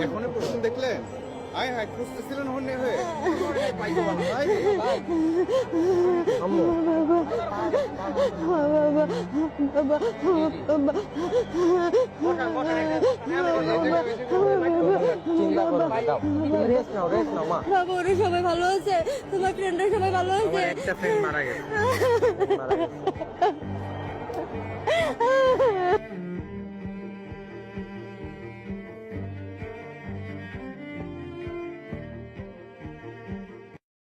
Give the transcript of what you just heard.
এখনো প্রথম দেখলেন? আয় হায়, খুঁজতেছিলেন হন্যে হয়ে। সবাই ভালো আছে, তোমার ফ্রেন্ডরা সবাই ভালো আছে। একটা ফ্রেন্ড মারা গেছে।